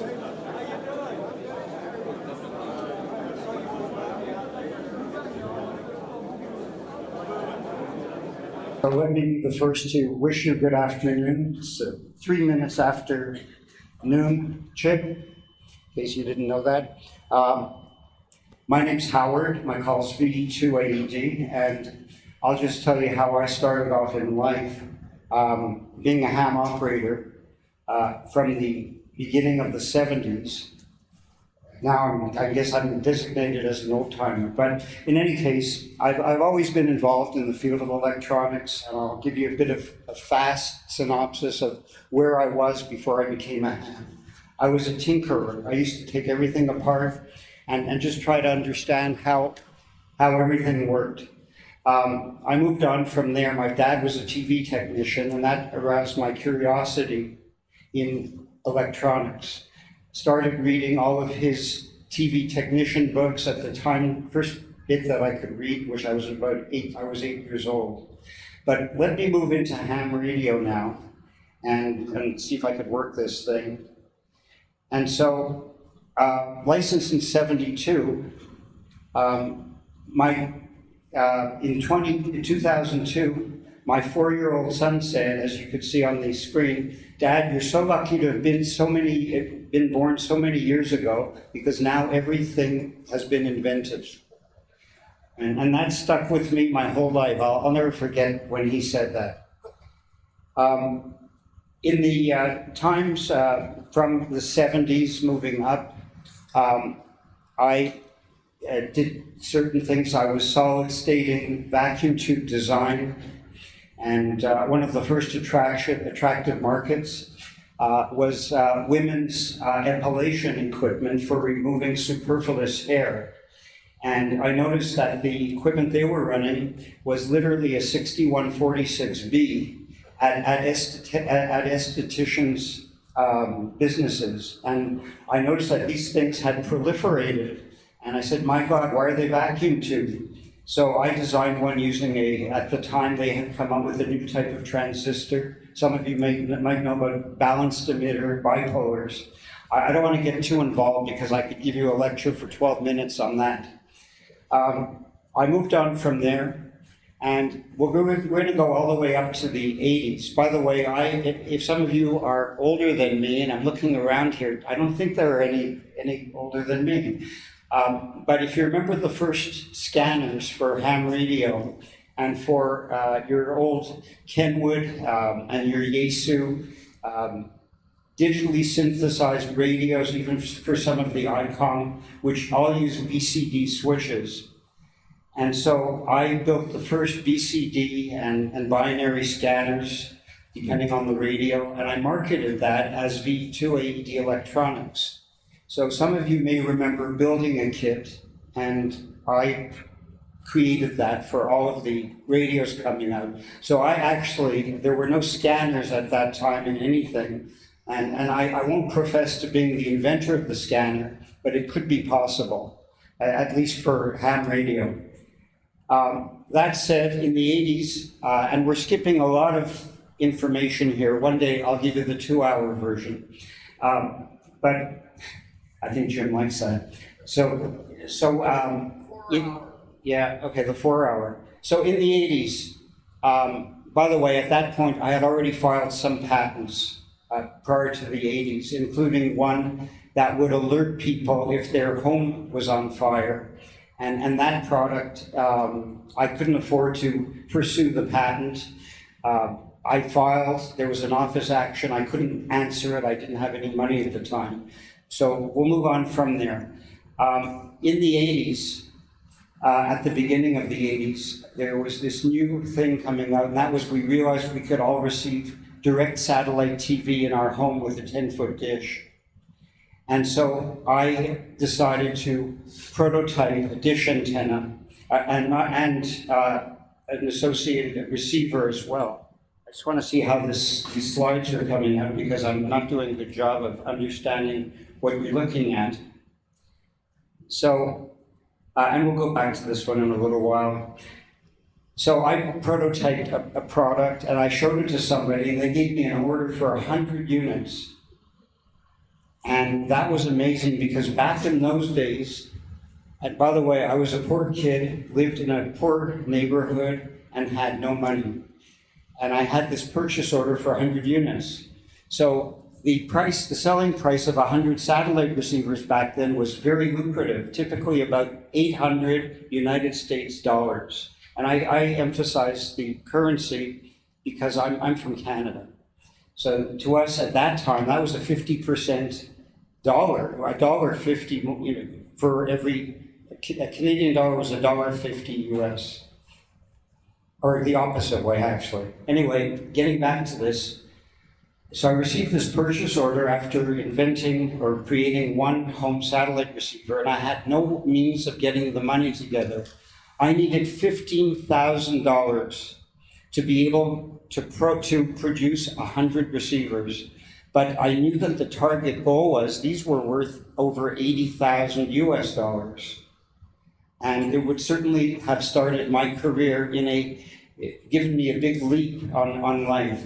So let me be the first to wish you good afternoon. It's 3 minutes after noon, Chip, in case you didn't know that. My name's Howard, my call's VE2AED, and I'll just tell you how I started off in life, being a ham operator from the beginning of the 70s. Now, I guess I'm designated as an old-timer, but in any case, I've always been involved in the field of electronics, and I'll give you a bit of a fast synopsis of where I was before I became a ham. I was a tinkerer. I used to take everything apart and just try to understand how everything worked. I moved on from there. My dad was a TV technician, and that aroused my curiosity in electronics. Started reading all of his TV technician books at the time, first bit that I could read, which I was I was 8 years old. But let me move into ham radio now and see if I could work this thing. And so, licensed in 72, in 2002, my 4-year-old son said, as you could see on the screen, "Dad, you're so lucky to have been born so many years ago, because now everything has been invented." And that stuck with me my whole life. I'll never forget when he said that. In the times from the 70s moving up, I did certain things. I was solid stating vacuum tube design. And one of the first attractive markets was women's epilation equipment for removing superfluous hair. And I noticed that the equipment they were running was literally a 6146B at estheticians' businesses. And I noticed that these things had proliferated. And I said, my God, why are they vacuum tubed? So I designed one using at the time they had come up with a new type of transistor. Some of you might know about balanced emitter, bipolars. I don't want to get too involved because I could give you a lecture for 12 minutes on that. I moved on from there, and we're going to go all the way up to the 80s. By the way, if some of you are older than me, and I'm looking around here, I don't think there are any older than me. But if you remember the first scanners for ham radio and for your old Kenwood and your Yaesu, digitally synthesized radios, even for some of the Icon, which all use BCD switches. And so I built the first BCD and binary scanners, depending on the radio, and I marketed that as VE2AED electronics. So some of you may remember building a kit, and I created that for all of the radios coming out. So there were no scanners at that time in anything, and I won't profess to being the inventor of the scanner, but it could be possible, at least for ham radio. That said, in the 80s, and we're skipping a lot of information here. One day I'll give you the 2-hour version. But I think Jim likes that. The 4-hour. So in the 80s, by the way, at that point, I had already filed some patents prior to the 80s, including one that would alert people if their home was on fire. And that product, I couldn't afford to pursue the patent. I filed, there was an office action, I couldn't answer it, I didn't have any money at the time. So we'll move on from there. In the 80s, at the beginning of the 80s, there was this new thing coming out, and that was we realized we could all receive direct satellite TV in our home with a 10-foot dish. And so I decided to prototype a dish antenna and an associated receiver as well. I just want to see how these slides are coming out because I'm not doing a good job of understanding what you're looking at. So, and we'll go back to this one in a little while. So I prototyped a product and I showed it to somebody and they gave me an order for 100 units. And And that was amazing because back in those days, and by the way, I was a poor kid, lived in a poor neighborhood, and had no money. And I had this purchase order for 100 units. So the selling price of 100 satellite receivers back then was very lucrative, typically about 800 United States dollars. And I emphasize the currency because I'm from Canada. So to us at that time, that was a 50% dollar, or $1.50, for every, a Canadian dollar was $1.50 US. Or the opposite way, actually. Anyway, getting back to this, so I received this purchase order after inventing or creating one home satellite receiver, and I had no means of getting the money together. I needed $15,000 to be able to produce 100 receivers, but I knew that the target goal was these were worth over 80,000 US dollars. And it would certainly have started my career given me a big leap on life.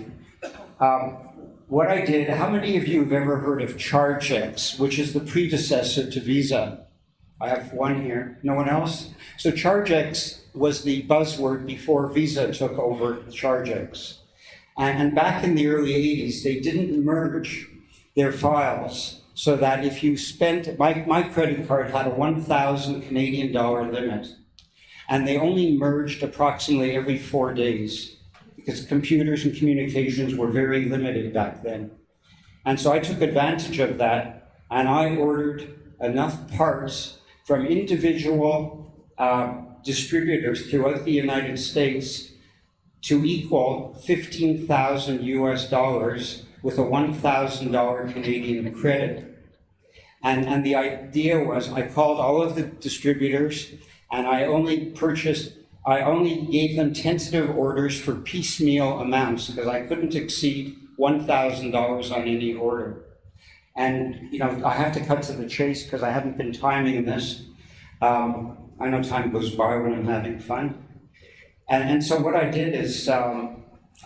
What I did, how many of you have ever heard of ChargeX, which is the predecessor to Visa? I have one here. No one else? So ChargeX was the buzzword before Visa took over ChargeX. And back in the early 80s, they didn't merge their files so that if you spent, my credit card had a 1,000 Canadian dollar limit. And they only merged approximately every 4 days because computers and communications were very limited back then. And so I took advantage of that, and I ordered enough parts from individual distributors throughout the United States to equal 15,000 US dollars with a $1,000 Canadian credit. And the idea was I called all of the distributors, and I only gave them tentative orders for piecemeal amounts because I couldn't exceed $1,000 on any order. And, I have to cut to the chase because I haven't been timing this. I know time goes by when I'm having fun. And so what I did is I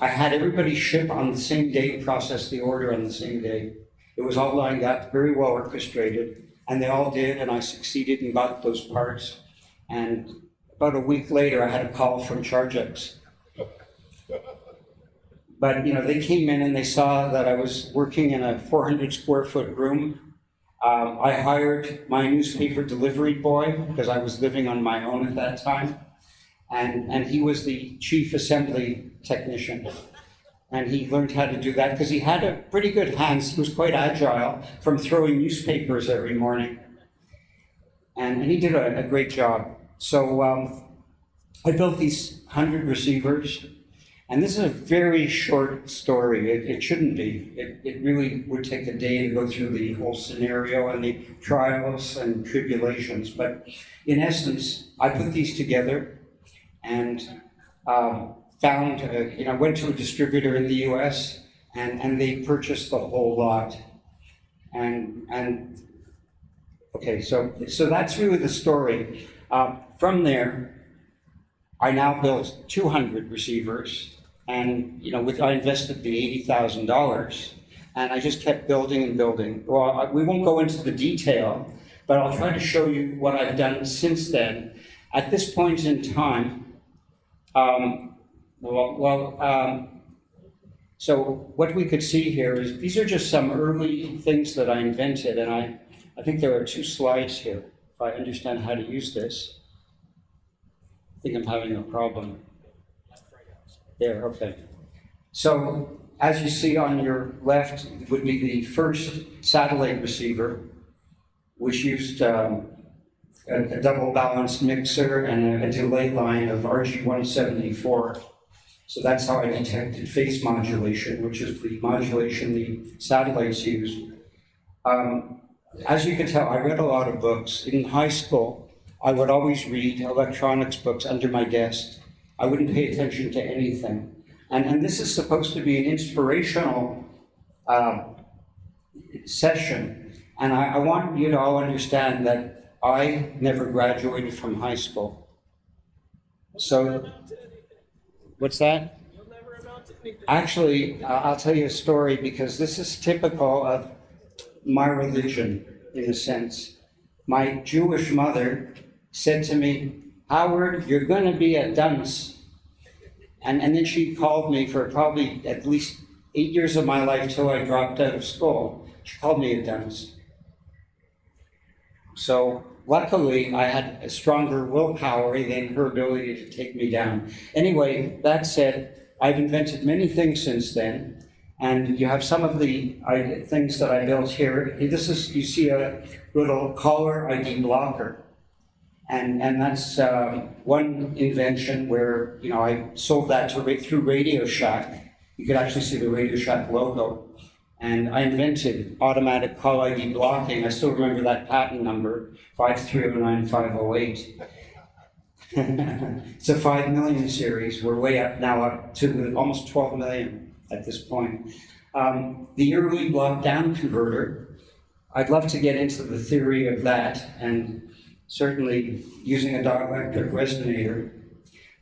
had everybody ship on the same day, process the order on the same day. It was all lined up, very well orchestrated, and they all did, and I succeeded and got those parts. And about a week later, I had a call from ChargeX. But, they came in and they saw that I was working in a 400 square foot room. I hired my newspaper delivery boy because I was living on my own at that time. And he was the chief assembly technician. And he learned how to do that because he had a pretty good hands. He was quite agile from throwing newspapers every morning. And he did a great job. So I built these 100 receivers. And this is a very short story. It shouldn't be. It really would take a day to go through the whole scenario and the trials and tribulations. But in essence, I put these together and went to a distributor in the US and they purchased the whole lot. Okay, so that's really the story. From there, I now built 200 receivers, and I invested the $80,000, and I just kept building and building. Well, we won't go into the detail, but I'll try to show you what I've done since then. At this point in time, so what we could see here is these are just some early things that I invented, and I think there are 2 slides here, if I understand how to use this. I think I'm having a problem. There, okay. So, as you see on your left would be the first satellite receiver, which used a double balanced mixer and a delay line of RG174. So that's how I detected phase modulation, which is the modulation the satellites use. As you can tell, I read a lot of books. In high school, I would always read electronics books under my desk. I wouldn't pay attention to anything. And this is supposed to be an inspirational session. And I want you to all understand that I never graduated from high school. So, what's that? You'll never amount to anything. Actually, I'll tell you a story because this is typical of my religion, in a sense. My Jewish mother said to me, Howard, you're going to be a dunce. And then she called me for probably at least 8 years of my life till I dropped out of school. She called me a dunce. So luckily, I had a stronger willpower than her ability to take me down. Anyway, that said, I've invented many things since then. And you have some of the things that I built here. This is, you see a little caller ID blocker. And that's one invention where, I sold that through Radio Shack. You could actually see the Radio Shack logo. And I invented automatic call ID blocking. I still remember that patent number, 5309508. It's a 5 million series. We're way up now, up to almost 12 million at this point. The early block-down converter, I'd love to get into the theory of that, and certainly using a dielectric resonator.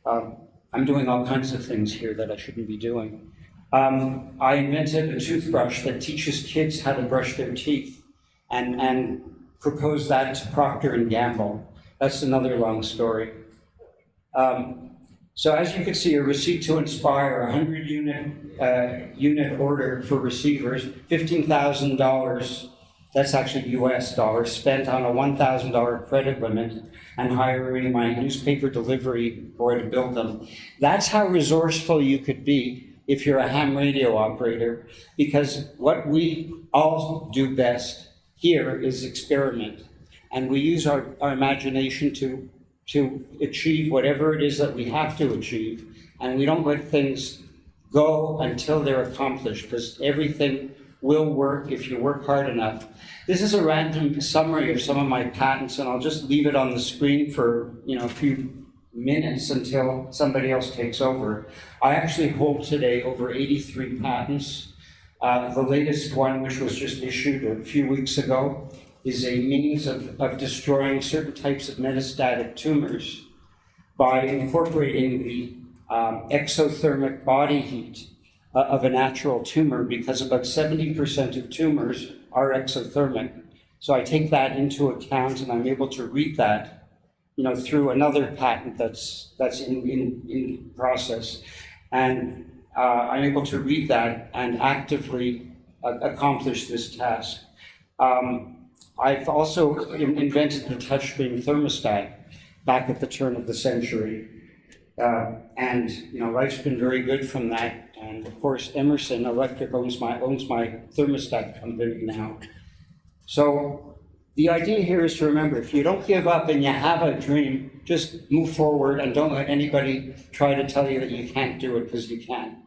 I'm doing all kinds of things here that I shouldn't be doing. I invented a toothbrush that teaches kids how to brush their teeth, and proposed that to Procter & Gamble. That's another long story. So as you can see, a receipt to Inspire, a 100 unit order for receivers, $15,000, that's actually US dollars, spent on a $1,000 credit limit and hiring my newspaper delivery boy to build them. That's how resourceful you could be if you're a ham radio operator, because what we all do best here is experiment. And we use our imagination to achieve whatever it is that we have to achieve. And we don't let things go until they're accomplished, because everything will work if you work hard enough. This is a random summary of some of my patents, and I'll just leave it on the screen for a few minutes until somebody else takes over. I actually hold today over 83 patents. The latest one, which was just issued a few weeks ago, is a means of destroying certain types of metastatic tumors by incorporating the exothermic body heat of a natural tumor, because about 70% of tumors are exothermic. So I take that into account, and I'm able to read that through another patent that's in process. And I'm able to read that and actively accomplish this task. I've also invented the touchscreen thermostat back at the turn of the century. And life's been very good from that. And of course, Emerson Electric owns my thermostat company now. So the idea here is to remember, if you don't give up and you have a dream, just move forward and don't let anybody try to tell you that you can't do it, because you can.